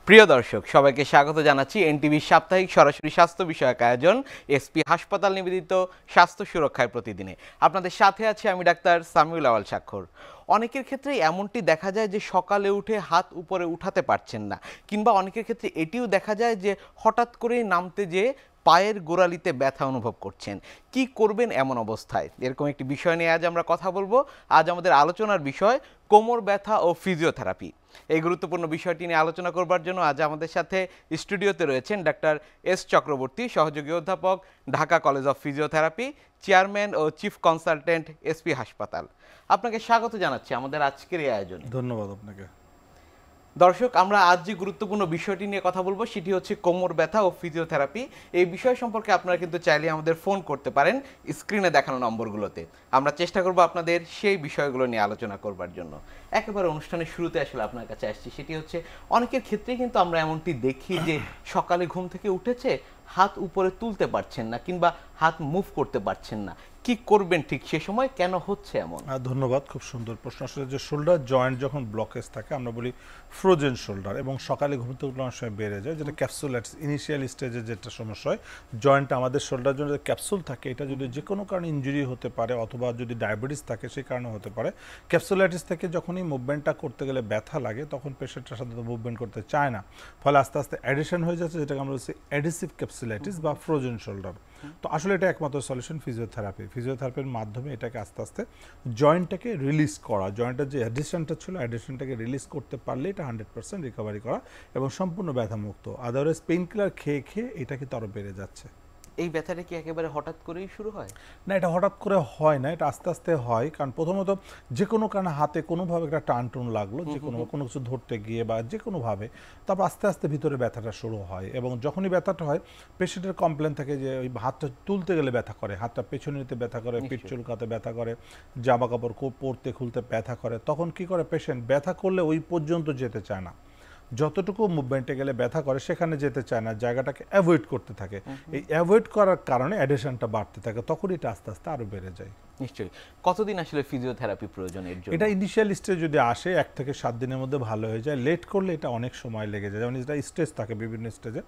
প্রিয় দর্শক সবাইকে স্বাগত জানাচ্ছি এনটিভির সাপ্তাহিক সরাসরি স্বাস্থ্য বিষয়ক আয়োজন এসপি হাসপাতাল নিবেদিত স্বাস্থ্য সুরক্ষায় প্রতিদিনে। আপনাদের সাথে আছি আমি ডাক্তার সামিউল আওয়াল স্বাক্ষর। অনেকের ক্ষেত্রে এমনটি দেখা যায় যে সকালে উঠে হাত উপরে উঠাতে পারছেন না, কিংবা অনেকের ক্ষেত্রে এটিও দেখা যায় যে হঠাৎ করেই নামতে যেয়ে পায়ের গোড়ালিতে ব্যথা অনুভব করছেন। কি করবেন এমন অবস্থায়? এরকম একটি বিষয় নিয়ে আজ আমরা কথা বলবো। আজ আমাদের আলোচনার বিষয় কোমর ব্যথা ও ফিজিওথেরাপি। এই গুরুত্বপূর্ণ বিষয়টি নিয়ে আলোচনা করবার জন্য আজ আমাদের সাথে স্টুডিওতে রয়েছেন ডাক্তার এস চক্রবর্তী, সহযোগী অধ্যাপক, Dhaka college of physiotherapy, chairman ও চিফ কনসালটেন্ট, এসপি হাসপাতাল। আপনাকে স্বাগত জানাচ্ছি আমাদের আজকের এই আয়োজনে। ধন্যবাদ আপনাকে। দর্শক, আমরা আজ যে গুরুত্বপূর্ণ বিষয়টি নিয়ে কথা বলবো সেটি হচ্ছে কোমর ব্যথা ও ফিজিওথেরাপি। এই বিষয় সম্পর্কে আপনারা কিন্তু চাইলে আমাদের ফোন করতে পারেন স্ক্রিনে দেখানো নম্বরগুলোতে। আমরা চেষ্টা করব আপনাদের সেই বিষয়গুলো নিয়ে আলোচনা করবার জন্য। একেবারে অনুষ্ঠানের শুরুতে আসলে আপনার কাছে আসছি, সেটি হচ্ছে অনেকের ক্ষেত্রেই কিন্তু আমরা এমনটি দেখি যে সকালে ঘুম থেকে উঠেছে, হাত উপরে তুলতে পারছেন না কিংবা হাত মুভ করতে পারছেন না। কি করবেন ঠিক সে সময়, কেন হচ্ছে এমন? ধন্যবাদ, খুব সুন্দর প্রশ্ন। আসলে যে শোল্ডার জয়েন্ট যখন ব্লকেজ থাকে আমরা বলি ফ্রোজেন শোল্ডার, এবং সকালে ঘুম থেকে উঠলে অনেক সময় বেড়ে যায়, যেটা ক্যাপসুলাইটিস ইনিশিয়াল স্টেজে যেটা সমস্যা হয়। জয়েন্ট আমাদের শোল্ডার জন্য ক্যাপসুল থাকে, এটা যদি যে কোনো কারণে ইনজুরি হতে পারে অথবা যদি ডায়াবেটিস থাকে সেই কারণে হতে পারে। ক্যাপসুলাইটিস থেকে যখনই মুভমেন্টটা করতে গেলে ব্যথা লাগে তখন পেশেন্টটা সাধারণত মুভমেন্ট করতে চায় না, ফলে আস্তে আস্তে অ্যাডিশন হয়ে যাচ্ছে, যেটাকে আমরা বলছি অ্যাডিসিভ ক্যাপসুলাইটিস বা ফ্রোজেন শোল্ডার। তো আসলে এটা একমাত্র সলিউশন ফিজিওথেরাপি। ফিজিওথেরাপির মাধ্যমে এটাকে আস্তে আস্তে জয়েন্টটাকে রিলিজ করা, জয়েন্টের যে অ্যাডিশনটা ছিল অ্যাডিশনটাকে রিলিজ করতে পারলে এটা 100% রিকভারি করা এবং সম্পূর্ণ ব্যথামুক্ত। আদারওয়াইজ পেইন কিলার খেয়ে খেয়ে এটা কিন্তু আরও বেড়ে যাচ্ছে। এই ব্যথাটা কি একেবারে হঠাৎ করেই শুরু হয়? না, এটা হঠাৎ করে হয় না, এটা আস্তে আস্তে হয়। কারণ প্রথমত যে কোনো কারণে হাতে কোনোভাবে একটা টান টুন লাগলো, যে কোনো কিছু ধরতে গিয়ে বা যে কোনোভাবে, তারপর আস্তে আস্তে ভিতরে ব্যথাটা শুরু হয়। এবং যখনই ব্যথাটা হয় পেশেন্টের কমপ্লেন থাকে যে ওই হাতটা তুলতে গেলে ব্যথা করে, হাতটা পেছনে নিতে ব্যথা করে, পিঠ চুলকাতে ব্যথা করে, জামা কাপড় পরতে খুলতে ব্যথা করে। তখন কি করে পেশেন্ট, ব্যথা করলে ওই পর্যন্ত যেতে চায় না, যতটুকু মুভমেন্টে গেলে ব্যথা করে সেখানে যেতে চায় না, জায়গাটাকে অ্যাভয়েড করতে থাকে। এই অ্যাভয়েড করার কারণে অ্যাডিশনটা বাড়তে থাকে, তখন এটা আস্তে আস্তে আরও বেড়ে যায়। নিশ্চয়ই। কতদিন আসলে ফিজিওথেরাপি প্রয়োজন এর জন্য? এটা ইনিশিয়াল স্টেজ যদি আসে 1 থেকে 7 দিনের মধ্যে ভালো হয়ে যায়। লেট করলে এটা অনেক সময় লেগে যায়। যেমন এটা স্টেজ থাকে বিভিন্ন স্টেজে,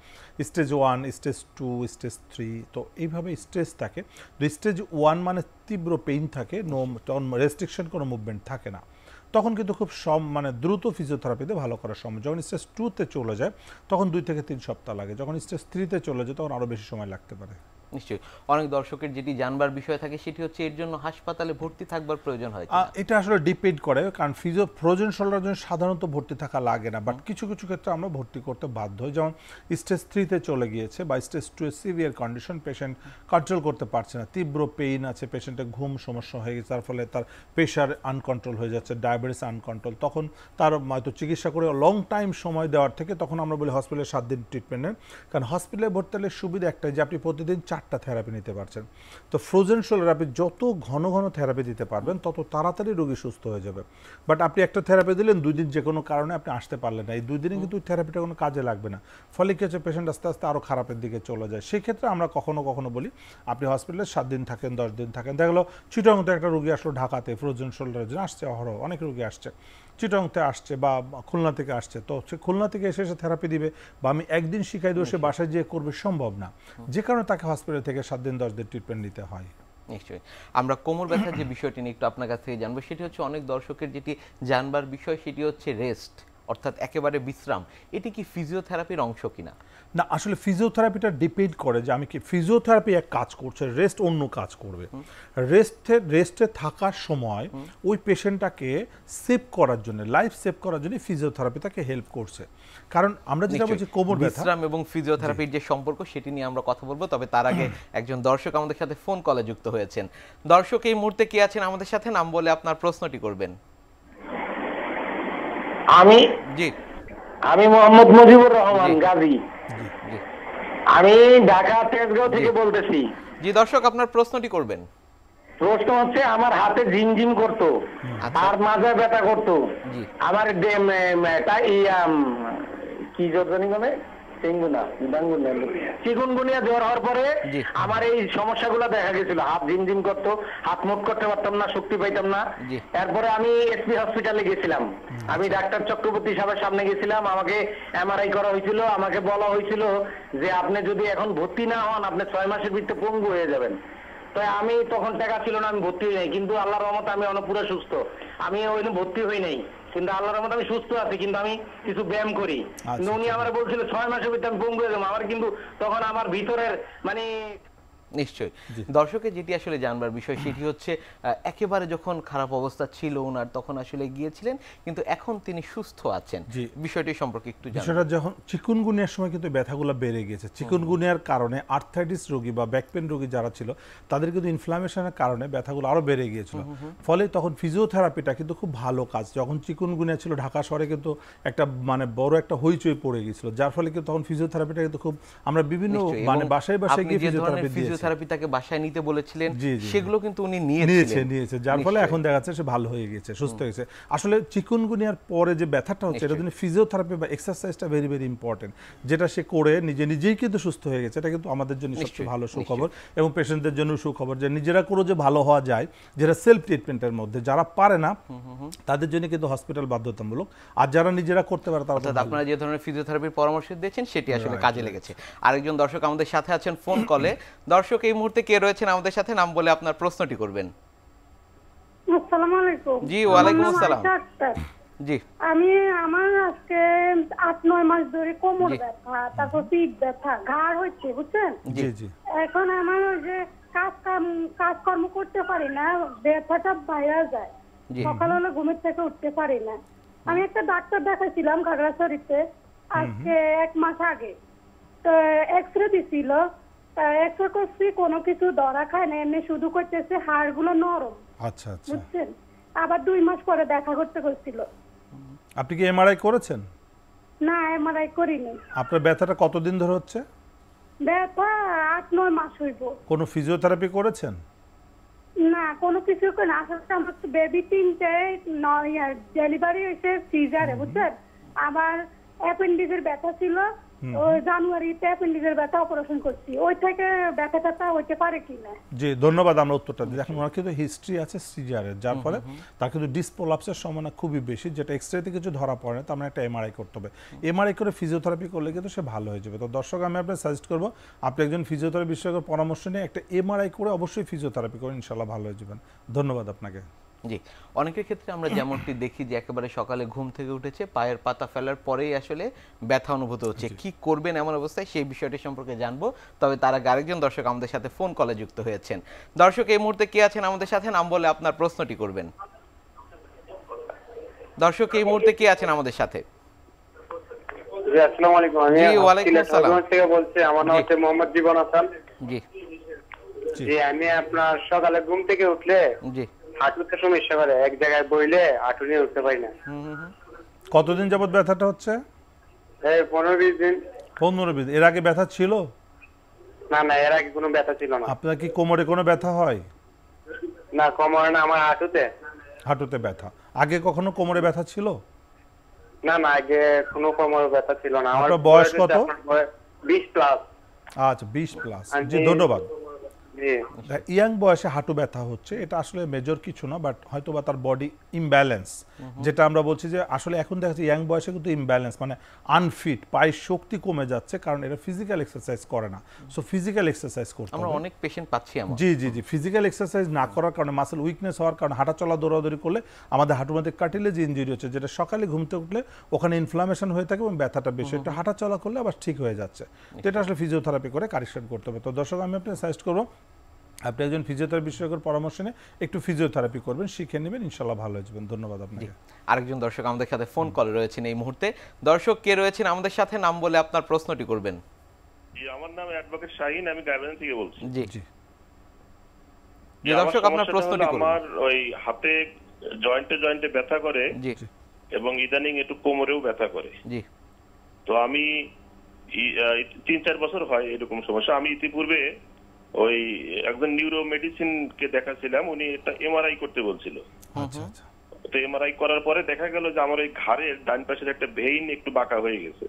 স্টেজ 1, স্টেজ 2, স্টেজ 3, তো এইভাবে স্টেজ থাকে। তো স্টেজ 1 মানে তীব্র পেইন থাকে, নো রেস্ট্রিকশন, কোনো মুভমেন্ট থাকে না, তখন কিন্তু খুব দ্রুত ফিজিওথেরাপিতে ভালো করা সম্ভব। যখন স্টেজ 2-তে চলে যায় তখন 2 থেকে 3 সপ্তাহ লাগে, যখন স্টেজ 3-তে চলে যায় তখন আরও বেশি সময় লাগতে পারে। নিশ্চয়ই। অনেক দর্শকের যেটি জানবার বিষয় থাকে সেটি হচ্ছে এর জন্য হাসপাতালে ভর্তি থাকবার প্রয়োজন হয় কিনা? এটা আসলে ডিপেন্ড করে, কারণ ফ্রোজেন শোল্ডারের জন্য সাধারণত ভর্তি থাকা লাগে না, বাট কিছু কিছু ক্ষেত্রে আমরা ভর্তি করতে বাধ্য হই। যেমন স্টেজ 3-তে চলে গিয়েছে বা স্টেজ 2-এর সিভিয়ার কন্ডিশন, পেশেন্ট কন্ট্রোল করতে পারছে না, তীব্র পেইন আছে, পেশেন্টের ঘুম সমস্যা হয়ে গেছে, তার ফলে তার প্রেশার আনকন্ট্রোল হয়ে যাচ্ছে, ডায়াবেটিস আনকন্ট্রোল, তখন তার হয়তো চিকিৎসা করে লং টাইম সময় দেওয়ার থেকে তখন আমরা বলি হসপিটালে 7 দিন ট্রিটমেন্টের। কারণ হসপিটালে ভর্তি হলে সুবিধা একটাই যে আপনি প্রতিদিন 4টা থেরাপি নিতে পারছেন। তো ফ্রোজেন শোল্ডার আপনি যত ঘন ঘন থেরাপি দিতে পারবেন তত তাড়াতাড়ি রোগী সুস্থ হয়ে যাবে। বাট আপনি একটা থেরাপি দিলেন, 2 দিন যে কোনো কারণে আপনি আসতে পারলেন না, এই 2 দিনে কিন্তু থেরাপিটা কোনো কাজে লাগবে না, ফলে কি হচ্ছে পেশেন্ট আস্তে আস্তে আরও খারাপের দিকে চলে যায়। সেক্ষেত্রে আমরা কখনো কখনো বলি আপনি হসপিটালে 7 দিন থাকেন, 10 দিন থাকেন। দেখা গেলো চিটাগংতে একটা রোগী আসলো ঢাকাতে ফ্রোজেন শোল্ডারের জন্য, আসছে অহরহ অনেক রোগী আসছে, চিটাগংতে আসছে বা খুলনা থেকে আসছে, তো সে খুলনা থেকে এসে থেরাপি দিবে বা আমি একদিন শিখাই দেবো সে বাসায় যেয়ে করবে সম্ভব না, যে কারণে তাকে হসপিটাল থেকে 7 দিন 10 দিন ট্রিটমেন্ট নিতে হয়। নিশ্চয়ই। আমরা কোমর ব্যথার যে বিষয়টি নিয়ে একটু আপনার কাছ থেকে জানবো, সেটি হচ্ছে অনেক দর্শকের যেটি জানবার বিষয় সেটি হচ্ছে রেস্ট, অর্থাৎ একেবারে বিশ্রাম। এটি কি ফিজিওথেরাপির অংশ কিনা? না, আসলে ফিজিওথেরাপিটা ডিপেন্ড করে যে আমি কি ফিজিওথেরাপি এক কাজ করছে, রেস্ট অন্য কাজ করবে। রেস্টে থাকার সময় ওই পেশেন্টটাকে সেভ করার জন্য, লাইফ সেভ করার জন্য ফিজিওথেরাপি তাকে হেল্প করছে। কারণ আমরা যেটা বলছি কোমর ব্যথা, বিশ্রাম এবং ফিজিওথেরাপির যে সম্পর্ক সেটি নিয়ে আমরা কথা বলবো, তবে তার আগে একজন দর্শক আমাদের সাথে ফোন কলে যুক্ত হয়েছেন। দর্শক এই মুহূর্তে কে আছেন আমাদের সাথে, নাম বলে আপনার প্রশ্নটি করবেন। আমি মোহাম্মদ মুজিবুর রহমান গাজী। আমি ঢাকা তেজগাঁও থেকে বলতেছি। জি দর্শক, আপনার প্রশ্নটি করবেন। প্রশ্ন হচ্ছে আমার হাতে ঝিমঝিম করতো আর মাঝে ব্যথা করতো, আমার কি জর্জনি মানে ডেঙ্গু না, চিকুনগুনিয়া জ্বর হওয়ার পরে জি। আমার এই সমস্যাগুলো দেখা গেছিল। হাত ঝিমঝিম করতো, হাত মুভ করতে পারতাম না, শক্তি পাইতাম না। জি। এরপরে আমি এসপি হসপিটালে গেছিলাম। আমি ডাক্তার চক্রবর্তী সাহেবের সামনে গেছিলাম, আমাকে এমআরআই করা হয়েছিল। আমাকে বলা হয়েছিল যে আপনি যদি এখন ভর্তি না হন আপনি 6 মাসের ভিতরে পঙ্গু হয়ে যাবেন। তো আমি তখন টাকা ছিল না, আমি ভর্তি হই নাই। কিন্তু আল্লাহর রহমতে আমি অনেক পুরো সুস্থ। আমি ওই ভর্তি হই নাই, কিন্তু আল্লাহর রহমতে আমি সুস্থ আছি। কিন্তু আমি কিছু ব্যায়াম করি। কিন্তু উনি আমার বলছিল 6 মাসের ভিতরে আমি পঙ্গু হয়ে যাবো। আমার কিন্তু তখন আমার ভিতরের মানে নিশ্চয়ই দর্শকের যেটি আসলে জানবার বিষয় সেটি হচ্ছে একেবারে যখন খারাপ অবস্থা ছিল ওনার তখন আসলে গিয়েছিলেন, কিন্তু এখন তিনি সুস্থ আছেন। জি। বিষয়টি সম্পর্কে একটু জানান। বিষয়টা যখন চিকুনগুনিয়ার সময় কিন্তু ব্যথাগুলো বেড়ে গিয়েছে। চিকুনগুনিয়ার কারণে আর্থ্রাইটিস রোগী বা ব্যাক পেন রোগী যারা ছিল তাদের কিন্তু ইনফ্লামেশনের কারণে ব্যথাগুলো আরো বেড়ে গিয়েছিল। ফলে তখন ফিজিওথেরাপিটা কিন্তু খুব ভালো কাজ। যখন চিকুনগুনিয়া ছিল ঢাকা শহরে কিন্তু একটা মানে বড় একটা হইচই পড়ে গিয়েছিল, যার ফলে কিন্তু তখন ফিজিওথেরাপিটা কিন্তু খুব আমরা বিভিন্ন নিশ্চয়ই, মানে এবং বাসায় বাসায় আপনি গিয়ে যে ধরনের ফিজিওথেরাপি ফিজিওথেরাপি তাকে বাসায় নিতে বলেছিলেন জি, জি, সেগুলো কিন্তু উনি নিয়েছে নিয়েছিলেন। যার ফলে নিশ্চয়ই। এখন দেখা যাচ্ছে সে ভালো হয়ে গেছে, সুস্থ হয়েছে। আসলে চিকুনগুনিয়ার পরে যে ব্যথাটা হচ্ছে এটা জন্য ফিজিওথেরাপি বা এক্সারসাইজটা ভেরি ভেরি ইম্পর্টেন্ট, যেটা সে করে নিজেই কিন্তু সুস্থ হয়ে গেছে। এটা কিন্তু আমাদের জন্য সবচেয়ে নিশ্চয়ই, ভালো সুখবর এবং পেশেন্টদের জন্য সুখবর যে নিজেরা করে যে ভালো হওয়া যায়, যেটা সেলফ ট্রিটমেন্টের মধ্যে। যারা পারে না তাদের জন্য কিন্তু হসপিটাল বাধ্যতামূলক, আর যারা নিজেরা করতে পারে তারা তো অর্থাৎ ভালো। আপনারা যে ধরনের ফিজিওথেরাপির পরামর্শ দিয়েছেন সেটি আসলে কাজে লেগেছে। আরেকজন দর্শক আমাদের সাথে আছেন ফোন কলে। দর্শক এই মুহূর্তে কে রয়েছেন আমাদের সাথে, নাম বলে আপনার প্রশ্নটি করবেন। আসসালামু আলাইকুম। জি, ওয়ালাইকুম আমার নাম আসসালাম। আয়েশা আক্তার। জি আমার আজকে 8-9 মাস ধরে কোমর জি। ব্যথা, তারপর পিঠ ব্যথা, ঘাড় হচ্ছে, বুঝছেন? জি জি এখন আমার ওই যে কাজকর্ম করতে পারি না, ব্যথাটা বাইরে যায়। জি। সকালে হলে ঘুমের থেকে উঠতে পারি না। আমি একটা ডাক্তার দেখাইছিলাম খাগড়াছড়িতে আজকে 1 মাস আগে। তো এক্সরে দিছিল, এক্সরে করছি, কোনো কিছু ধরা খায় না, এমনি শুধু করতেছে হাড়গুলো নরম, আচ্ছা আচ্ছা। বুঝছেন? আবার 2 মাস পরে দেখা করতে করছিল। আপনি কি এমআরআই করেছেন? না, এমআরআই করিনি। আপনার ব্যথাটা কতদিন ধরে হচ্ছে? ব্যথা 8-9 মাস হইব। কোনো ফিজিওথেরাপি করেছেন? না, কোনো কিছু করে না। আসলে আমার তো বেবি 3টে ডেলিভারি হয়েছে সিজারে, বুঝছেন? আমার অ্যাপেন্ডিক্সের ব্যথা ছিল, ওই জানুয়ারিতে অ্যাপেন্ডিক্সের ব্যথা অপারেশন করছি। ওই থেকে ব্যথাটা হইতে পারে কিনা। জি ধন্যবাদ, আমরা উত্তরটা দিই। দেখেন ওনার কিন্তু হিস্ট্রি আছে সিজারের, যার ফলে তার কিন্তু ডিসপোলাপসের সম্ভাবনা খুবই বেশি, যেটা এক্সরেতে কিছু ধরা পড়ে না। তো আমরা একটা এমআরআই করতে হবে। এমআরআই করে ফিজিওথেরাপি করলে কিন্তু সে ভালো হয়ে যাবে। তো দর্শক আমি আপনাকে সাজেস্ট করবো আপনি একজন ফিজিওথেরাপি বিশেষজ্ঞের পরামর্শ নিয়ে একটা এমআরআই করে অবশ্যই ফিজিওথেরাপি করে ইনশাল্লাহ ভালো হয়ে যাবেন। ধন্যবাদ আপনাকে। জি, অনেকের ক্ষেত্রে আমরা যেমনটি দেখি যে একেবারে সকালে ঘুম থেকে উঠেছে পায়ের পাতা ফেলার পরেই আসলে ব্যথা অনুভূত হচ্ছে, কি করবেন এমন অবস্থায় সেই বিষয়টি সম্পর্কে জানবো। তবে তার আগে আরেকজন দর্শক আমাদের সাথে ফোন কলে যুক্ত হয়েছেন। দর্শক এই মুহূর্তে কে আছেন আমাদের সাথে, নাম বলে আপনার প্রশ্নটি করবেন। দর্শক এই মুহূর্তে কে আছেন আমাদের সাথে? জি, আসসালামু আলাইকুম। আমি জি, ওয়ালাইকুম সিলেট আসসালাম। হবিগঞ্জ থেকে বলছি। আমার নাম জি। হচ্ছে মোহাম্মদ জীবন হাসান। জি জি, আমি আপনার সকালে ঘুম থেকে উঠলে জি। হাঁটুতে সমস্যা করে, এক জায়গায় বইলে হাঁটু নিয়ে উঠতে পারি না। কতদিন যাবত ব্যথাটা হচ্ছে? এই 15-20 দিন। 15 দিন। এর আগে ব্যথা ছিল? না না, এর আগে কোনো ব্যথা ছিল না। আপনার কি কোমরে কোনো ব্যথা হয়? না, কোমরে না, আমার হাঁটুতে। হাঁটুতে ব্যথা। আগে কখনো কোমরে ব্যথা ছিল? না না, আগে কোনো কোমরে ব্যথা ছিল না। আমার আপনার বয়স হচ্ছে কত? আপনার বয়স 20+। আচ্ছা 20+। জি ধন্যবাদ। জি ইয়াং বয়সে হাঁটু ব্যথা হচ্ছে, এটা আসলে মেজর কিছু না, বাট হয়তো বা তার বডি ইমব্যালেন্স, যেটা আমরা বলছি যে আসলে এখন দেখা যাচ্ছে ইয়াং বয়সে কিন্তু ইমব্যালেন্স মানে আনফিট, পায়ের শক্তি কমে যাচ্ছে, কারণ এটা ফিজিক্যাল এক্সারসাইজ করে না। সো ফিজিক্যাল এক্সারসাইজ করতে আমরা হবে। অনেক পেশেন্ট পাচ্ছি এমন। জি জি জি ফিজিক্যাল এক্সারসাইজ না করার কারণে, মাসেল উইকনেস হওয়ার কারণে, হাঁটা চলা দৌড়াদৌড়ি করলে আমাদের হাঁটুর মধ্যে কার্টিলেজ ইনজুরি হচ্ছে, যেটা সকালে ঘুমতে উঠলে ওখানে ইনফ্লামেশন হয়ে থাকে এবং ব্যথাটা বেশি। একটু হাঁটা চলা করলে আবার ঠিক হয়ে যাচ্ছে। তো এটা আসলে ফিজিওথেরাপি করে কারেকশন করতে হবে। তো দর্শক আমি আপনাকে সাজেস্ট করবো আপনি একজন ফিজিওথেরাপি বিশেষজ্ঞের পরামর্শ নিয়ে একটু ফিজিওথেরাপি করবেন, শিখে নেবেন, ইনশাল্লাহ ভালো হয়ে যাবেন। ধন্যবাদ আপনাকে। আরেকজন দর্শক আমাদের সাথে ফোন কলে রয়েছেন এই মুহূর্তে। দর্শক কে রয়েছেন আমাদের সাথে, নাম বলে আপনার প্রশ্নটি করবেন। জি, আমার নাম অ্যাডভোকেট শাহিন, আমি গাইবান্ধা থেকে বলছি। জি জি জি, দর্শক আপনার প্রশ্নটি করুন। আমার ওই হাতে জয়েন্টে ব্যথা করে জি এবং ইদানিং একটু কোমরেও ব্যথা করে। জি তো আমি 3-4 বছর হয় এরকম সমস্যা। আমি ইতিপূর্বে ওই একজন নিউরো মেডিসিন কে দেখাছিলাম, উনি একটা এমআরআই করতে বলছিল। আচ্ছা আচ্ছা। তো এমআরআই করার পরে দেখা গেল যে আমার ওই ঘাড়ের ডান পাশের একটা ভেইন একটু বাঁকা হয়ে গেছে।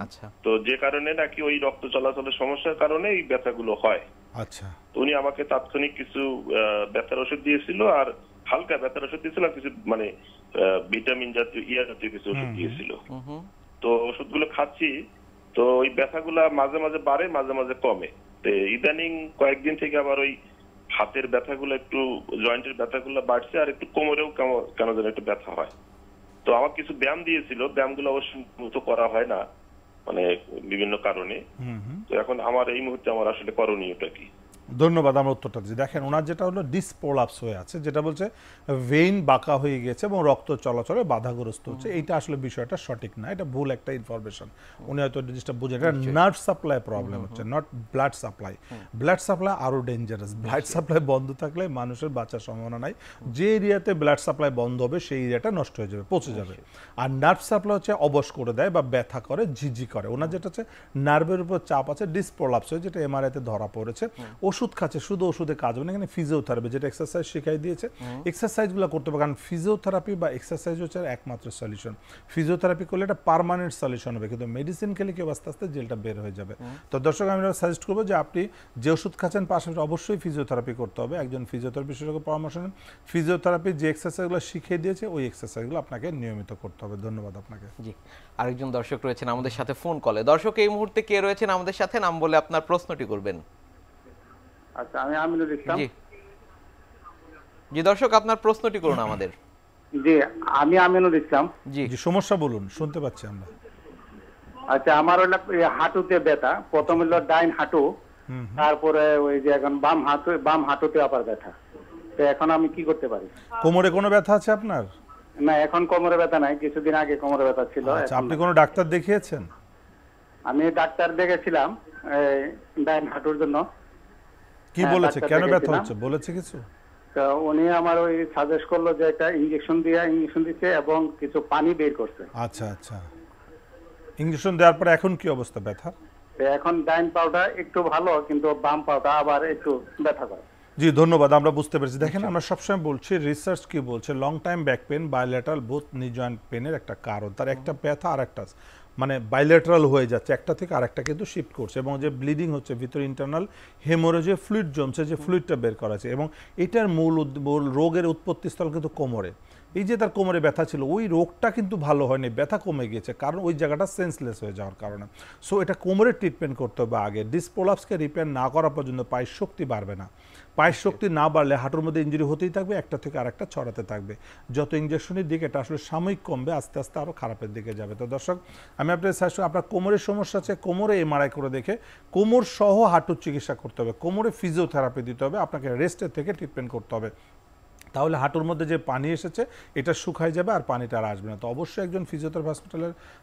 আচ্ছা, তো যে কারণে নাকি ওই রক্ত চলাচলের সমস্যার কারণে এই ব্যথাগুলো হয়। আচ্ছা, তো উনি আমাকে তাৎক্ষণিক কিছু ব্যথার ওষুধ দিয়েছিল, আর হালকা ব্যথার ওষুধ দিয়েছিল, আর কিছু মানে ভিটামিন জাতীয় জাতীয় কিছু ওষুধ দিয়েছিল। তো ওষুধগুলো খাচ্ছি, তো ওই ব্যথাগুলা মাঝে মাঝে বাড়ে, মাঝে মাঝে কমে। তো ইদানিং কয়েকদিন থেকে আবার ওই হাতের ব্যথাগুলো একটু, জয়েন্টের ব্যথাগুলো বাড়ছে, আর একটু কোমরেও কেন যেন একটু ব্যথা হয়। তো আমার কিছু ব্যায়াম দিয়েছিল, ব্যায়ামগুলো অবশ্য মতো করা হয় না মানে বিভিন্ন কারণে। তো এখন আমার এই মুহূর্তে আমার আসলে করণীয়টা কি? ধন্যবাদ। আমার উত্তরটা দিচ্ছি। দেখেন, ওনার যেটা হলো ডিসপ্রোলাপস হয়ে আছে, যেটা বলছে ভেইন বাঁকা হয়ে গেছে এবং রক্ত চলাচলে বাধাগ্রস্ত হচ্ছে। এইটা আসলে বিষয়টা সঠিক না, এটা ভুল একটা ইনফরমেশন। উনি হয়তো জিনিসটা বুঝে, এটা নার্ভ সাপ্লাই প্রবলেম হচ্ছে, not blood supply. Blood supply আরও ডেঞ্জারাস। ব্লাড সাপ্লাই বন্ধ থাকলে মানুষের বাঁচার সম্ভাবনা নাই। যে এরিয়াতে ব্লাড সাপ্লাই বন্ধ হবে সেই এরিয়াটা নষ্ট হয়ে যাবে, পচে যাবে। আর নার্ভ সাপ্লাই হচ্ছে অবশ করে দেয় বা ব্যথা করে, ঝিঝি করে। ওনার যেটা হচ্ছে নার্ভের উপর চাপ আছে, ডিসপ্রোলাপস হয়ে, যেটা এমআরআইতে ধরা পড়েছে। ওষুধ খাচ্ছে, শুধু ওষুধে কাজ হবে না। এখানে ফিজিওথেরাপি, যেটা এক্সারসাইজ শিখাই দিয়েছে, এক্সারসাইজগুলো করতে হবে। কারণ ফিজিওথেরাপি বা এক্সারসাইজ হচ্ছে একমাত্র সলিউশন। ফিজিওথেরাপি করলে এটা পার্মানেন্ট সলিউশন হবে, কিন্তু মেডিসিন খেলে কেউ আস্তে আস্তে জেলটা বের হয়ে যাবে। তো দর্শক, আমি সাজেস্ট করবো যে আপনি যে ওষুধ খাচ্ছেন পাশাপাশি অবশ্যই ফিজিওথেরাপি করতে হবে। একজন ফিজিওথেরাপি বিশেষজ্ঞ পরামর্শ নেন। ফিজিওথেরাপি যে এক্সারসাইজগুলো শিখিয়ে দিয়েছে ওই এক্সারসাইজগুলো আপনাকে নিয়মিত করতে হবে। ধন্যবাদ আপনাকে। জি, আরেকজন দর্শক রয়েছেন আমাদের সাথে ফোন কলে। দর্শক, এই মুহূর্তে কে রয়েছেন আমাদের সাথে, নাম বলে আপনার প্রশ্নটি করবেন। আচ্ছা, আমি আমিনুল ইসলাম। জি জি দর্শক, আপনার প্রশ্নটি করুন আমাদের। জি, আমি আমিনুল ইসলাম। জি যে সমস্যা বলুন, শুনতে পাচ্ছি আমরা। আচ্ছা, আমার হলো হাঁটুতে ব্যথা। প্রথম হলো ডাইন হাঁটু, তারপরে ওই যে এখন বাম হাঁটুতে আবার ব্যথা। তো এখন আমি কি করতে পারি? কোমরে কোনো ব্যথা আছে আপনার? না, এখন কোমরে ব্যথা নাই, কিছুদিন আগে কোমরে ব্যথা ছিল। আচ্ছা, আপনি কোনো ডাক্তার দেখিয়েছেন? আমি ডাক্তার দেখেছিলাম ডাইন হাঁটুর জন্য। কি বলেছে, কেন ব্যথা হচ্ছে বলেছে কিছু? তো উনি আমার ওই সাজেস্ট করলো যে একটা ইনজেকশন দিচ্ছে এবং কিছু পানি বের করছে। আচ্ছা আচ্ছা, ইনজেকশন দেওয়ার পরে এখন কি অবস্থা ব্যথা? তো এখন ডাইন পাউটা একটু ভালো, কিন্তু বাম পাউটা আবার একটু ব্যথা করে। জি, ধন্যবাদ। আমরা বুঝতে পেরেছি। দেখেন, আমরা সবসময় বলছি, রিসার্চ কি বলছে, long time back pain bilateral both নি জয়েন্ট পেনের একটা কারণ। তার একটা ব্যথা আর একটা মানে বাইলেটারাল হয়ে যাচ্ছে, একটা থেকে আরেকটা কিন্তু শিফট করছে, এবং যে ব্লিডিং হচ্ছে, ভিতরে ইন্টারনাল হেমোরেজে ফ্লুইড জমছে, যে ফ্লুইডটা বের করা আছে, এবং এটার মূল রোগের উৎপত্তিস্থল কিন্তু কোমরে। এই যে তার কোমরে ব্যথা ছিল, ওই রোগটা কিন্তু ভালো হয়নি, ব্যথা কমে গিয়েছে, কারণ ওই জায়গাটা সেন্সলেস হয়ে যাওয়ার কারণে। সো এটা কোমরের ট্রিটমেন্ট করতে হবে আগে। ডিসপ্রোলাপসকে রিপেয়ার না করা পর্যন্ত পায়ের শক্তি বাড়বে না। পায়ের শক্তি না বাড়লে হাঁটুর মধ্যে ইনজুরি হতেই থাকবে, একটা থেকে আরেকটা ছড়াতে থাকবে। যত ইনজেকশনের দিকে এটা আসলে সাময়িক কমবে, আস্তে আস্তে আরও খারাপের দিকে যাবে। তো দর্শক, আমি আপনার সাজেস্ট, আপনার কোমরের সমস্যা আছে, কোমরে এমআরআই করে দেখে কোমর সহ হাঁটুর চিকিৎসা করতে হবে। কোমরে ফিজিওথেরাপি দিতে হবে, আপনাকে রেস্টের থেকে ট্রিটমেন্ট করতে হবে। তাহলে হাঁটুর মধ্যে যে পানি এসেছে এটা শুকায় যাবে, আর পানিটা আর আসবে না। তো অবশ্যই একজন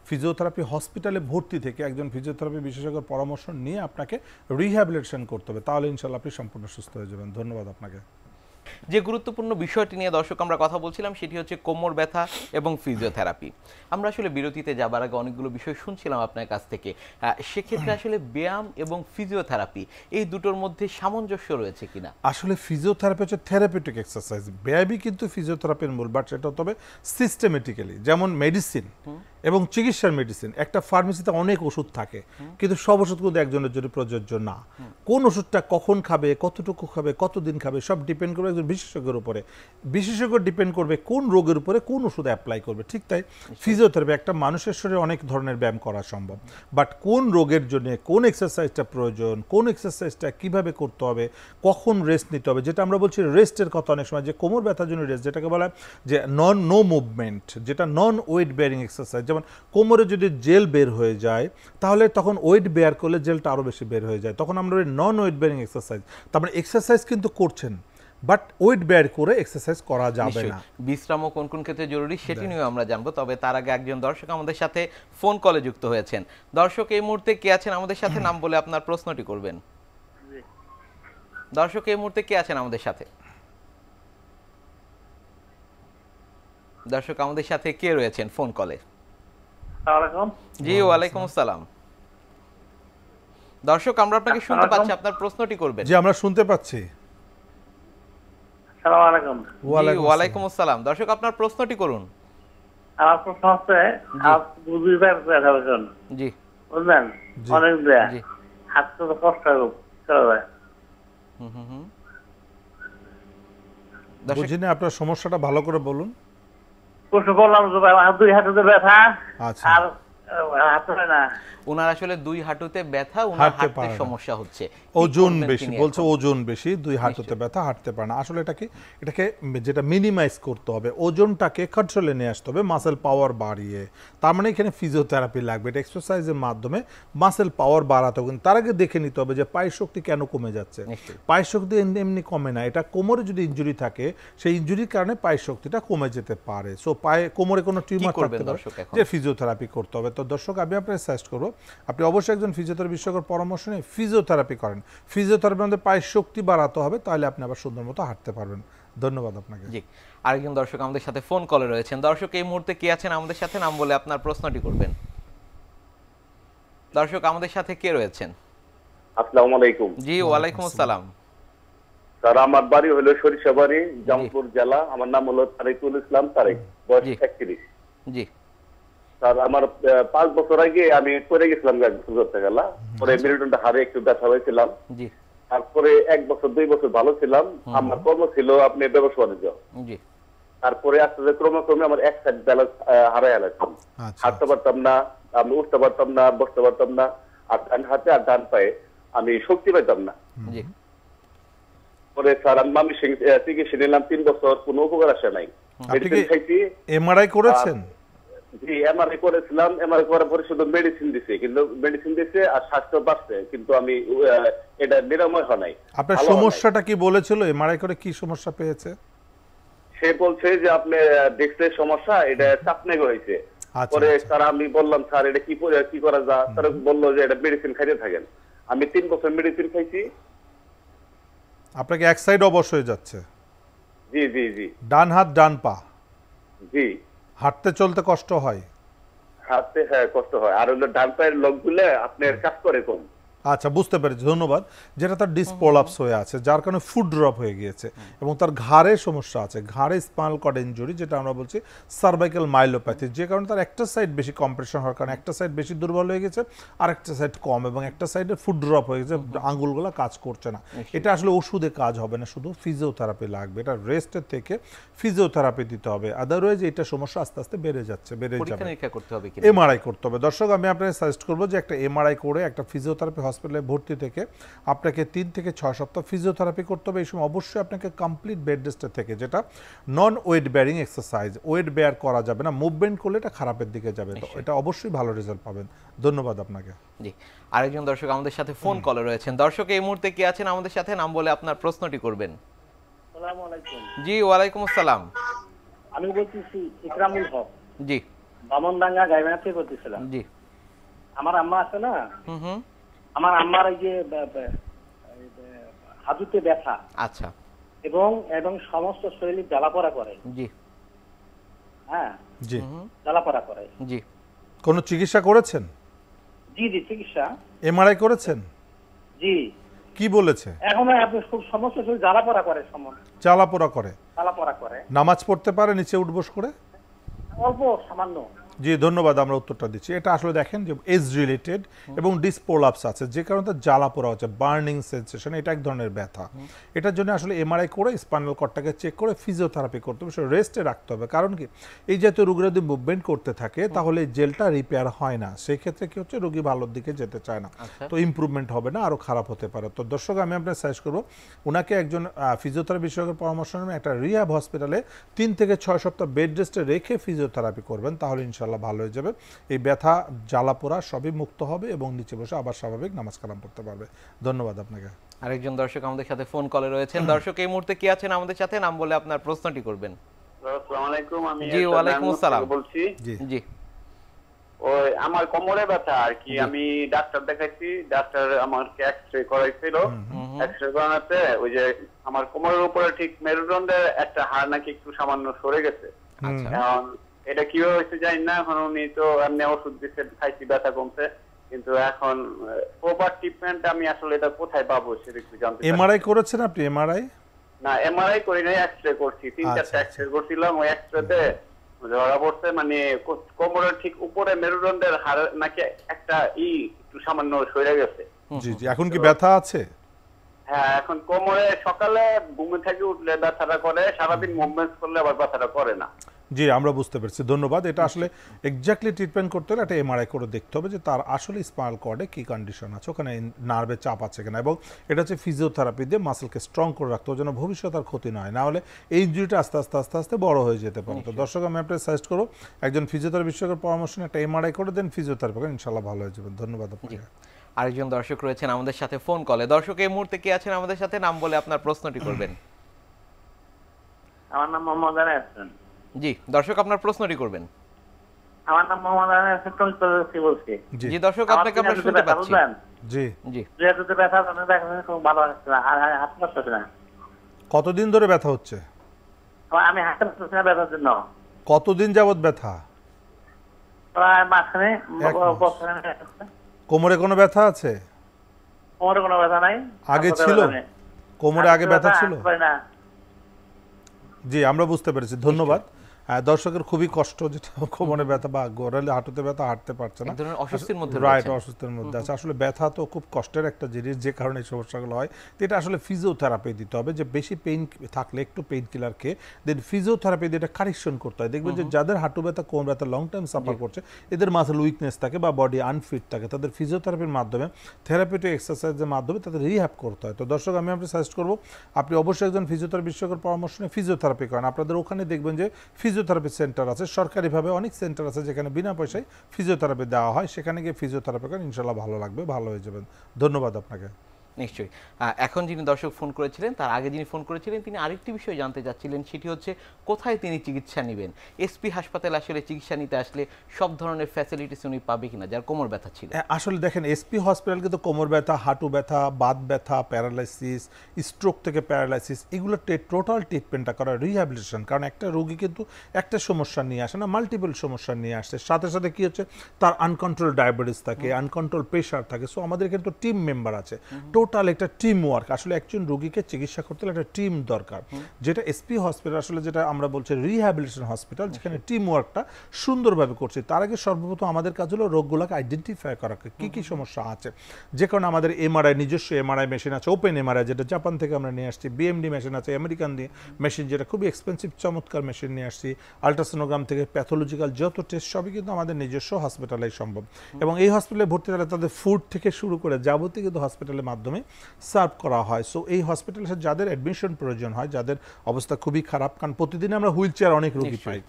ফিজিওথেরাপি হসপিটালে ভর্তি থেকে একজন ফিজিওথেরাপি বিশেষজ্ঞের পরামর্শ নিয়ে আপনাকে রিহ্যাবিলিটেশন করতে হবে, তাহলে ইনশাল্লাহ আপনি সম্পূর্ণ সুস্থ হয়ে যাবেন। ধন্যবাদ আপনাকে। যে গুরুত্বপূর্ণ বিষয়টি নিয়ে দর্শক আমরা কথা বলছিলাম, সেটি হচ্ছে কোমর ব্যথা এবং ফিজিওথেরাপি। আমরা আসলে বিরতিতে যাবার আগে অনেকগুলো বিষয় শুনছিলাম আপনার কাছ থেকে। সেক্ষেত্রে আসলে ব্যায়াম এবং ফিজিওথেরাপি এই দুটোর মধ্যে সামঞ্জস্য রয়েছে কিনা? আসলে ফিজিওথেরাপি হচ্ছে থেরাপিউটিক এক্সারসাইজ, ব্যায়ামই কিন্তু ফিজিওথেরাপির মূল, বাট সেটা হতে হবে সিস্টেমেটিক্যালি। যেমন মেডিসিন এবং চিকিৎসার মেডিসিন, একটা ফার্মেসিতে অনেক ওষুধ থাকে, কিন্তু সব ওষুধ কিন্তু একজনের জন্য প্রযোজ্য না। কোন ওষুধটা কখন খাবে, কতটুকু খাবে, কতদিন খাবে, সব ডিপেন্ড করবে একজন বিশেষজ্ঞের উপরে। বিশেষজ্ঞ ডিপেন্ড করবে কোন রোগের উপরে কোন ওষুধ অ্যাপ্লাই করবে। ঠিক তাই ফিজিওথেরাপি, একটা মানুষের শরীরে অনেক ধরনের ব্যায়াম করা সম্ভব, বাট কোন রোগের জন্য কোন এক্সারসাইজটা প্রয়োজন, কোন এক্সারসাইজটা কিভাবে করতে হবে, কখন রেস্ট নিতে হবে, যেটা আমরা বলছি রেস্টের কথা অনেক সময়, যে কোমর ব্যথার জন্য রেস্ট, যেটাকে বলা হয় যে নো মুভমেন্ট, যেটা নন ওয়েট বেয়ারিং এক্সারসাইজ। যেমন কোমরে যদি জেল বের হয়ে যায়, তাহলে তখন ওয়েট বেয়ার করলে জেলটা আরও বেশি বের হয়ে যায়, তখন আমরা নন ওয়েট বেয়ারিং এক্সারসাইজ। তার মানে এক্সারসাইজ কিন্তু করছেন, বাট ওয়েট বেয়ার করে এক্সারসাইজ করা যাবে না। বিশ্রামও কোন কোন ক্ষেত্রে জরুরি সেটি নিয়ে আমরা জানবো, তবে তার আগে একজন দর্শক আমাদের সাথে ফোন কলে যুক্ত হয়েছেন। দর্শক, এই মুহূর্তে কে আছেন আমাদের সাথে, নাম বলে আপনার প্রশ্নটি করবেন। দর্শক, এই মুহূর্তে কে আছেন আমাদের সাথে? দর্শক, আমাদের সাথে কে রয়েছেন ফোন কলে? জি, ওয়ালাইকুম আসসালাম। দর্শক, আমরা আপনাকে শুনতে পাচ্ছি, আপনার প্রশ্নটি করবেন। জি, আমরা শুনতে পাচ্ছি। আসসালামু আলাইকুম। জি, ওয়ালাইকুম আসসালাম। দর্শক আপনার প্রশ্নটি করুন। আমার প্রশ্ন হচ্ছে বুঝির ব্যথা হয়েছেন জি বুঝলেন, জি। অনেক দেয়া জি হাঁটতে তো কষ্ট হবে চলে। হুম হুম হুম। দর্শক বুঝিনি, আপনার সমস্যাটা ভালো করে বলুন। প্রশ্ন বললাম যে ভাই, আমার দুই হাঁটুতে ব্যথা আচ্ছা। আর হাঁটতে হয় না। ওনার আসলে দুই হাঁটুতে ব্যথা, ওনার হাঁটতে হাঁটতে পারে না। সমস্যা হচ্ছে। কি ওজন করবেন বেশি, তিনি বলছে এখন? ওজন বেশি, দুই হাঁটুতে ব্যথা, হাঁটতে পারে না। আসলে এটাকে যেটা মিনিমাইজ করতে হবে, ওজনটাকে কন্ট্রোলে নিয়ে আসতে হবে মাসেল পাওয়ার বাড়িয়ে। তার মানে এখানে ফিজিওথেরাপি লাগবে, এটা এক্সারসাইজের মাধ্যমে মাসেল পাওয়ার বাড়াতে হবে। কিন্তু তার আগে দেখে নিতে হবে যে পায়ের শক্তি কেন কমে যাচ্ছে। নিশ্চয়ই। পায়ের শক্তি এমনি কমে না, এটা কোমরে যদি ইনজুরি থাকে সেই ইনজুরির কারণে পায়ের শক্তিটা কমে যেতে পারে। সো কোমরে কোনো টিউমার করবেন থাকতে পারে, দর্শক এখন? যে ফিজিওথেরাপি করতে হবে। তো দর্শক, আমি আপনাকে সাজেস্ট করবো আপনি অবশ্যই একজন ফিজিওথেরাপি বিশেষজ্ঞের পরামর্শ নিয়ে ফিজিওথেরাপি করেন। ফিজিওথেরাপির মধ্যে পায়ের শক্তি বাড়াতে হবে, তাহলে আপনি আবার সুন্দর মতো হাঁটতে পারবেন। ধন্যবাদ আপনাকে। জি, আরেকজন দর্শক আমাদের সাথে ফোন কলে রয়েছেন। দর্শক এই মুহূর্তে কে আছেন আমাদের সাথে, নাম বলে আপনার প্রশ্নটি করবেন। দর্শক আমাদের সাথে কে রয়েছেন? আসসালামু আলাইকুম। জি, ওয়ালাইকুম আসসালাম। স্যার, আমার বাড়ি হলো সরিষাবাড়ি, জামপুর জেলা। আমার নাম হলো তারিকুল ইসলাম তারেক, বয়স জি। 31। জি স্যার, আমার 5 বছর আগে আমি পড়ে গেছিলাম গাড়ি করতে গেলা, পরে মেরুদণ্ডটা হাড়ে একটু ব্যথা হয়েছিলাম। জি তারপরে 1 বছর 2 বছর ভালো ছিলাম। আমার কর্ম ছিল আপনি ব্যবসা বাণিজ্য। জি তারপরে আস্তে আস্তে ক্রমে আমার এক সাইড ব্যালেন্স হারাই গেলাম। আচ্ছা। হাঁটতে পারতাম না, আমি উঠতে পারতাম না, বসতে পারতাম না। আর ডান হাতে আর ডান পায়ে আমি শক্তি পেতাম না। জি পরে স্যার আমি মামি সিং চিকিৎসা নিলাম 3 বছর, কোনো উপকার আসে নাই। আপনি কি মেডিসিন খাইছি। এমআরআই করেছেন? জি, এমআরআই করেছিলাম। এমআরআই করার পরে শুধু মেডিসিন দিছে, কিন্তু মেডিসিন দিছে আর স্বাস্থ্য বাড়ছে, কিন্তু আমি এটা নিরাময় হয় নাই। আপনার ভালো হয় নাই। সমস্যাটা কি বলেছিল? এমআরআই করে কি সমস্যা পেয়েছে? সে বলছে যে আপনি ডিস্কের সমস্যা, এটা চাপ নেগে হয়েছে। আচ্ছা, পরে আচ্ছা। স্যার আমি বললাম স্যার এটা কি করা যায়, তারা বললো যে এটা মেডিসিন খাইতে থাকেন। আমি 3 বছর মেডিসিন খাইছি। আপনাকে এক সাইড অবশ হয়ে যাচ্ছে, জি জি জি ডান হাত ডান পা, জি। হাঁটতে চলতে কষ্ট হয়। হাতে কষ্ট হয়, আর হলো ডান পায়ের লোকগুলো আপনার কাজ করে কম। আচ্ছা, বুঝতে পেরেছি, ধন্যবাদ। যেটা তার ডিসপোলাপস হয়ে আছে, যার কারণে ফুড ড্রপ হয়ে গিয়েছে এবং তার ঘাড়ে সমস্যা আছে, ঘাড়ে স্পাইনাল কর্ড ইনজুরি, যেটা আমরা বলছি সার্ভাইকাল মাইলোপ্যাথি, যে কারণে তার একটা সাইড বেশি কম্প্রেশন হওয়ার কারণে একটা সাইড বেশি দুর্বল হয়ে গেছে, আর একটা সাইড কম, এবং একটা সাইডে ফুড ড্রপ হয়ে গেছে, আঙ্গুলগুলো কাজ করছে না। এটা আসলে ওষুধে কাজ হবে না, শুধু ফিজিওথেরাপি লাগবে। এটা রেস্টের থেকে ফিজিওথেরাপি দিতে হবে, আদারওয়াইজ এটা সমস্যা আস্তে আস্তে বেড়ে যাবে। পরীক্ষা নিরীক্ষা করতে হবে কি? এমআরআই করতে হবে। দর্শক, আমি আপনাকে সাজেস্ট করবো যে একটা এমআরআই করে একটা ফিজিওথেরাপি হসপিটালে ভর্তি থেকে আপনাকে 3 থেকে 6 সপ্তাহ ফিজিওথেরাপি করতে হবে। এই সময় অবশ্যই আপনাকে কমপ্লিট বেড রেস্টে থেকে, যেটা non weight bearing exercise, weight bear করা যাবে না, মুভমেন্ট করলে এটা খারাপের দিকে যাবে। তো এটা অবশ্যই ভালো রেজাল্ট পাবেন। ধন্যবাদ আপনাকে। জি, আরেকজন দর্শক আমাদের সাথে ফোন কলে রয়েছেন। দর্শক এই মুহূর্তে কে আছেন আমাদের সাথে, নাম বলে আপনার প্রশ্নটি করবেন। আসসালামু আলাইকুম। জি, ওয়ালাইকুম আসসালাম। আমি বলতেছি ইকরামুল হক, জি বামনডাঙ্গা গাইবান্ধা থেকে বলতেছিলাম। জি আমার আম্মা আছে না, হুম হুম। আমার আম্মার এই যে হাঁটুতে ব্যথা আচ্ছা। এবং এবং সমস্ত শরীরে জ্বালাপোড়া করে। জি হ্যাঁ, জি জ্বালাপোড়া করে। জি কোনো চিকিৎসা করেছেন? জি জি, চিকিৎসা। এমআরআই করেছেন? জি। কি বলেছে? এখন আপনি খুব সমস্ত শরীর জ্বালাপোড়া করে, জ্বালাপোড়া করে? জ্বালাপোড়া করে। নামাজ পড়তে পারে নিচে উঠবস করে? অল্প সামান্য। জি, ধন্যবাদ, আমরা উত্তরটা দিচ্ছি। এটা আসলে দেখেন যে এজ রিলেটেড এবং ডিসপোলাপস আছে, যে কারণে তার জ্বালা পোড়া হচ্ছে, বার্নিং সেন্সেশন, এটা এক ধরনের ব্যথা। এটার জন্য আসলে এমআরআই করে স্পাইনাল কর্ডটাকে চেক করে ফিজিওথেরাপি করতে হবে, সেটা রেস্টে রাখতে হবে। কারণ কি, এই জাতীয় রোগীরা যদি মুভমেন্ট করতে থাকে তাহলে জেলটা রিপেয়ার হয় না, সেই ক্ষেত্রে কি হচ্ছে, রোগী ভালোর দিকে যেতে চায় না, তো ইমপ্রুভমেন্ট হবে না, আরও খারাপ হতে পারে। তো দর্শক, আমি আপনার সাজেস্ট করবো ওনাকে একজন ফিজিওথেরাপি বিশেষজ্ঞের পরামর্শ নেবেন, একটা রিহ্যাব হসপিটালে 3 থেকে 6 সপ্তাহ বেড রেস্টে রেখে ফিজিওথেরাপি করবেন, তাহলে ইনশাল্লাহ ভালো হয়ে যাবে। এই ব্যথা জ্বালা পোড়া সবই মুক্ত হবে এবং নিচে বসে আবার স্বাভাবিক নামাজ কালাম পড়তে পারবে। ধন্যবাদ আপনাকে। আরেকজন দর্শক আমাদের সাথে ফোন কলে রয়েছেন। দর্শক এই মুহূর্তে কে আছেন আমাদের সাথে, নাম বলে আপনার প্রশ্নটি করবেন। আসসালামু আলাইকুম। আমি জি, ওয়ালাইকুম আসসালাম। বলছি। জি জি ওই আমার কোমরে ব্যথা আর কি, আমি ডাক্তার দেখাইছি, ডাক্তার আমাকে এক্সরে করাইছিল। এক্সরে করানোতে ওই যে আমার কোমরের উপরে ঠিক মেরুদণ্ডের একটা হাড় নাকি একটু সামান্য সরে গেছে। আচ্ছা। এখন এটা কিভাবে হয়েছে জানি না। এখন উনি তো এমনি ওষুধ দিচ্ছে, খাইছি, ব্যথা কমছে, কিন্তু এখন প্রপার ট্রিটমেন্ট আমি আসলে এটা কোথায় পাবো সেটা একটু জানতে চাই। এমআরআই করেছেন আপনি? এমআরআই না এমআরআই করি নাই, এক্সরে করছি, 3-4টা আচ্ছা, এক্সরে করছিলাম। ওই এক্সরেতে ধরা পড়ছে মানে কোমরের ঠিক উপরে মেরুদণ্ডের হাড় নাকি একটা একটু সামান্য সরে গেছে। জি জি, এখন কি ব্যথা আছে? হ্যাঁ, এখন কোমরে সকালে ঘুমে থেকে উঠলে ব্যথাটা করে, সারাদিন মুভমেন্ট করলে আবার ব্যথাটা করে না। জি, আমরা বুঝতে পারছি, ধন্যবাদ। এটা আসলে এক্স্যাক্টলি ট্রিটমেন্ট করতে হলে একটা এমআরআই করে দেখতে হবে যে তার আসলে স্পাইনাল কর্ডে কি কন্ডিশন আছে, ওখানে নার্ভে চাপ আছে কিনা, এবং এটা হচ্ছে ফিজিওথেরাপি দিয়ে মাসেলকে স্ট্রং করে রাখতে হবে যেন ভবিষ্যতে আর ক্ষতি না হয়, না হলে এই ইনজুরিটা আস্তে আস্তে আস্তে আস্তে বড় হয়ে যেতে পারে। তো দর্শক, আমি আপনাকে সাজেস্ট করবো একজন ফিজিওথেরাপি বিশেষজ্ঞের পরামর্শ নিয়ে একটা এমআরআই করে দেন, ফিজিওথেরাপি করেন, ইনশাল্লাহ ভালো হয়ে যাবেন। ধন্যবাদ আপনাকে। আরেকজন দর্শক রয়েছেন আমাদের সাথে ফোন কলে। দর্শক এই মুহূর্তে কে আছেন আমাদের সাথে, নাম বলে আপনার প্রশ্নটি করবেন। আমার নাম মোহাম্মদ আনাস হাসান। জি দর্শক, আপনার প্রশ্নটি করবেন। আমার নাম মোহাম্মদ আনাস হাসান, টঙ্গী বলছি। জি দর্শক, আপনাকে আমরা শুনতে পাচ্ছি। জি জি, যেহেতু ব্যথা দেখা খুব ভালো লাগছে না, আর হাত পারতেছে না। কতদিন ধরে ব্যথা হচ্ছে? আমি হাঁটতে পারতেছি না ব্যথার জন্য। কতদিন যাবত ব্যথা? প্রায় মাঝখানে এক মাস। বছরে কোমরে কোনো ব্যথা আছে? কোমরে কোনো ব্যথা নাই। আগে ছিল? কোমরে আগে ব্যথা ছিল? না। জি, আমরা বুঝতে পেরেছি, ধন্যবাদ। দর্শকের খুবই কষ্ট, যেটা কোমরে ব্যথা বা গোড়ালে হাঁটুতে ব্যথা, হাঁটতে পারছে না, এক ধরনের অস্বস্তির মধ্যে রাইট, রয়েছেন। অসুস্থের মধ্যে আছে। আসলে ব্যথা তো খুব কষ্টের একটা জিনিস, যে কারণে এই সমস্যাগুলো হয়। তো এটা আসলে ফিজিওথেরাপি দিতে হবে, যে বেশি পেইন থাকলে একটু পেইন কিলার খেয়ে দেন ফিজিওথেরাপি দিয়ে এটা কারেকশন করতে হয়। দেখবেন যে যাদের হাঁটু ব্যথা, কোমর ব্যথা লং টাইম সাফার করছে, এদের মাসেল উইকনেস থাকে বা বডি আনফিট থাকে, তাদের ফিজিওথেরাপির মাধ্যমে, থেরাপিউটিক এক্সারসাইজের মাধ্যমে তাদের রিহ্যাব করতে হয়। তো দর্শক, আমি আপনাকে সাজেস্ট করবো আপনি অবশ্যই একজন ফিজিওথেরাপি বিশেষজ্ঞের পরামর্শ নিয়ে ফিজিওথেরাপি করেন। আপনাদের ওখানে দেখবেন যে ফিজিওথেরাপি সেন্টার আছে, সরকারিভাবে অনেক সেন্টার আছে যেখানে বিনা পয়সায় ফিজিওথেরাপি দেওয়া হয়, সেখানে গিয়ে ফিজিওথেরাপি করেন, ইনশাল্লাহ ভালো লাগবে, ভালো হয়ে যাবেন। ধন্যবাদ আপনাকে। নিশ্চয়ই। এখন যিনি দর্শক ফোন করেছিলেন, তার আগে যিনি ফোন করেছিলেন, তিনি আরেকটি বিষয় জানতে চাচ্ছিলেন, সেটি হচ্ছে কোথায় তিনি চিকিৎসা নেবেন। এসপি হাসপাতালে আসলে চিকিৎসা নিতে আসলে সব ধরনের ফ্যাসিলিটিস উনি পাবে কিনা, যার কোমর ব্যথা ছিল? আসলে দেখেন, এসপি হসপিটাল কিন্তু কোমর ব্যথা, হাঁটু ব্যথা, বাত ব্যথা, প্যারালাইসিস, স্ট্রোক থেকে প্যারালাইসিস, এগুলো টোটাল ট্রিটমেন্টটা করা, রিহ্যাবিলিটেশন। কারণ একটা রোগী কিন্তু একটা সমস্যা নিয়ে আসে না, মাল্টিপল সমস্যা নিয়ে আসছে। সাথে সাথে কি হচ্ছে, তার আনকন্ট্রোল ডায়াবেটিস থাকে, আনকন্ট্রোল প্রেশার থাকে। সো আমাদের কিন্তু টিম মেম্বার আছে, টোটাল একটা টিম ওয়ার্ক। আসলে একজন রোগীকে চিকিৎসা করতে হলে একটা টিম দরকার, যেটা এসপি হসপিটাল আসলে, যেটা আমরা বলছি রিহ্যাবিলিটেশন হসপিটাল, যেখানে টিম ওয়ার্কটা সুন্দরভাবে করছে। তার আগে সর্বপ্রথম আমাদের কাজ হলো রোগগুলোকে আইডেন্টিফাই করা, কি কি সমস্যা আছে। যে কারণে আমাদের এমআরআই, নিজস্ব এমআরআই মেশিন আছে, ওপেন এমআরআই যেটা জাপান থেকে আমরা নিয়ে আসছি, বিএমডি মেশিন আছে, আমেরিকান মেশিন যেটা খুবই এক্সপেন্সিভ, চমৎকার মেশিন নিয়ে আসছি, আলট্রাসোনোগ্রাম থেকে প্যাথোলজিক্যাল যত টেস্ট সবই কিন্তু আমাদের নিজস্ব হসপিটালেই সম্ভব। এবং এই হসপিটালে ভর্তি হলে তাদের ফুড থেকে শুরু করে যাবতীয় কিন্তু হসপিটালের মাধ্যমে সার্ভ করা হয়। সো এই হসপিটালে যাদের অ্যাডমিশন প্রয়োজন হয়, যাদের অবস্থা খুবই খারাপ, কারণ প্রতিদিন আমরা হুইল চেয়ার অনেক রোগী পাই,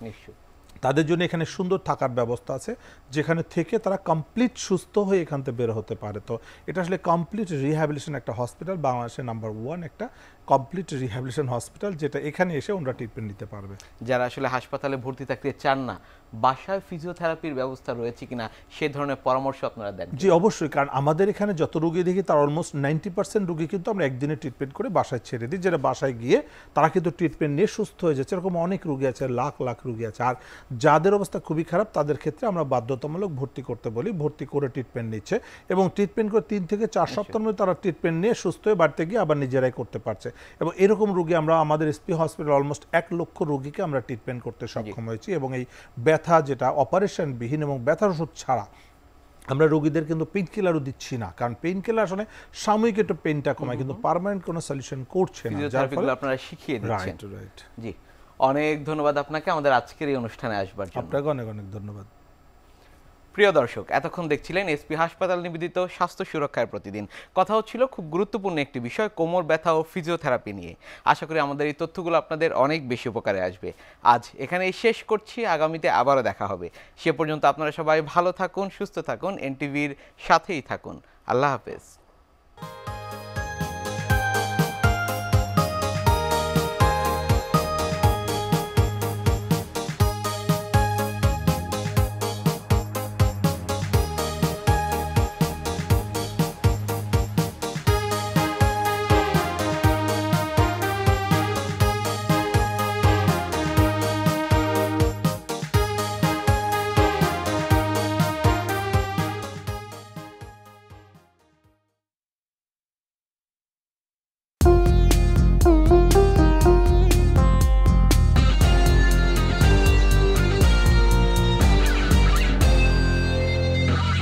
তাদের জন্য এখানে সুন্দর থাকার ব্যবস্থা আছে, যেখানে থেকে তারা কমপ্লিট সুস্থ হয়ে এখান থেকে বের হতে পারে। তো এটা আসলে কমপ্লিট রিহ্যাবিলিটেশন একটা হসপিটাল, বাংলাদেশের নাম্বার 1 একটা কমপ্লিট রিহ্যাবিলিটেশন হসপিটাল, যেটা এখানে এসে ওনারা ট্রিটমেন্ট নিতে পারবে। যারা আসলে হাসপাতালে ভর্তি থাকতে চান না, বাসায় ফিজিওথেরাপির ব্যবস্থা রয়েছে কিনা সে ধরনের পরামর্শ আপনারা দেন? জি অবশ্যই, কারণ আমাদের এখানে যত রোগী দেখি তার অলমোস্ট 90% রোগী কিন্তু আমরা একদিনে ট্রিটমেন্ট করে বাসায় ছেড়ে দিই, যেটা বাসায় গিয়ে তারা কিন্তু ট্রিটমেন্ট নিয়ে সুস্থ হয়ে যাচ্ছে। এরকম অনেক রোগী আছে, লাখ লাখ রোগী আছে। আর যাদের অবস্থা খুবই খারাপ তাদের ক্ষেত্রে আমরা বাধ্যতামূলক ভর্তি করতে বলি, ভর্তি করে ট্রিটমেন্ট নিচ্ছে, এবং ট্রিটমেন্ট করে 3 থেকে 4 সপ্তাহের মধ্যে তারা ট্রিটমেন্ট নিয়ে সুস্থ হয়ে বাড়িতে গিয়ে আবার নিজেরাই করতে পারছে। এবং এরকম রোগী আমরা আমাদের এসপি হসপিটাল অলমোস্ট 1 লক্ষ রোগীকে আমরা ট্রিটমেন্ট করতে সক্ষম হয়েছি। এবং এই ব্যথা যেটা অপারেশনবিহীন এবং ব্যথার ওষুধ ছাড়া আমরা রোগীদের কিন্তু পেইন কিলারও দিচ্ছি না, কারণ পেইন কিলার আসলে সাময়িক একটু পেইনটা কমায়, কিন্তু পার্মানেন্ট কোনো সলিউশন করছে না, যার ফলে আপনারা শিখিয়ে দিচ্ছেন। রাইট। জি, অনেক ধন্যবাদ আপনাকে আমাদের আজকের এই অনুষ্ঠানে আসবার জন্য। আপনাকে অনেক অনেক ধন্যবাদ। প্রিয় দর্শক, এতক্ষণ দেখছিলেন এসপি হাসপাতাল নিবেদিত স্বাস্থ্য সুরক্ষার প্রতিদিন। কথা হচ্ছিল খুব গুরুত্বপূর্ণ একটি বিষয়, কোমর ব্যথা ও ফিজিওথেরাপি নিয়ে। আশা করি আমাদের এই তথ্যগুলো আপনাদের অনেক বেশি উপকারে আসবে। আজ এখানেই শেষ করছি, আগামীতে আবারও দেখা হবে। সে পর্যন্ত আপনারা সবাই ভালো থাকুন, সুস্থ থাকুন, এনটিভির সাথেই থাকুন। আল্লাহ হাফেজ।